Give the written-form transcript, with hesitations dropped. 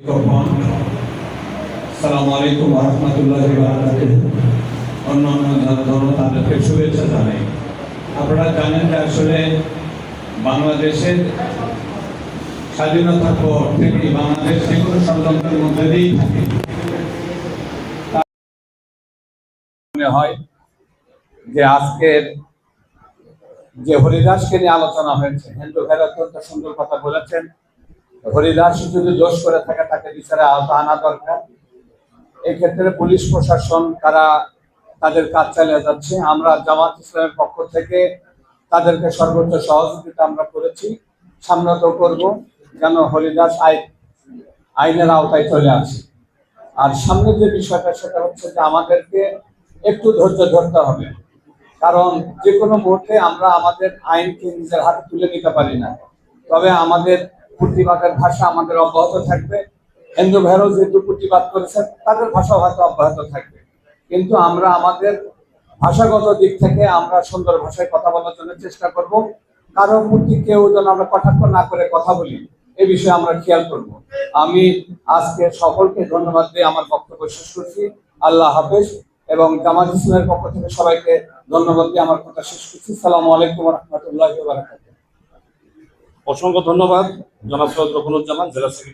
আসসালামু আলাইকুম ওয়া রাহমাতুল্লাহি ওয়া বারাকাতুহু। অন্যান্য ধর্ম তাদেরকে শুভেচ্ছা জানাই। আপনারা জানেন যে আসলে বাংলাদেশের স্বাধীনতার পর থেকে বাংলাদেশ যেকোনো ষড়যন্ত্রের মধ্যে দিয়েই থাকে। মনে হয় যে আজকের যে হরিদাসকে নিয়ে আলোচনা হয়েছে, হিন্দু ভাইরা অত্যন্ত সুন্দর কথা বলেছেন। হরিদাস যদি দোষ করে থাকে তাকে বিচারে আওতা আনা দরকার। এক্ষেত্রে পুলিশ প্রশাসন তারা তাদের কাজ চালিয়ে যাচ্ছে। আমরা জামাত ইসলামের পক্ষ থেকে তাদেরকে সর্বোচ্চ সহযোগিতা আমরা করেছি, সামনেও করব, যেন হরিদাস আইনের আওতায় চলে আসে। আর সামনে যে বিষয়টা সেটা হচ্ছে যে আমাদেরকে একটু ধৈর্য ধরতে হবে, কারণ যে কোনো মুহূর্তে আমরা আমাদের আইনকে নিজের হাতে তুলে নিতে পারি না। তবে আমাদের প্রতিবাদের ভাষা আমাদের অব্যাহত থাকবে। হিন্দু ভাইরাও যেহেতু প্রতিবাদ করেছেন তাদের ভাষাও হয়তো অব্যাহত থাকবে, কিন্তু আমরা আমাদের ভাষাগত দিক থেকে আমরা সুন্দর ভাষায় কথা বলার জন্য চেষ্টা করব। কারোর প্রতি কেউ যেন আমরা কটাক্ষ না করে কথা বলি, এ বিষয়ে আমরা খেয়াল করব। আমি আজকে সকলকে ধন্যবাদ দিয়ে আমার বক্তব্য শেষ করছি। আল্লাহ হাফেজ। এবং জামাত ইসলামের পক্ষ থেকে সবাইকে ধন্যবাদ দিয়ে আমার কথা শেষ করছি। আসসালামু আলাইকুম ওয়া রাহমাতুল্লাহি ওয়া বারাকাতুহু। অসংখ্য ধন্যবাদ জনাব সৈয়দ রকুনুজ্জামান, জেলা সেক্রেটারি।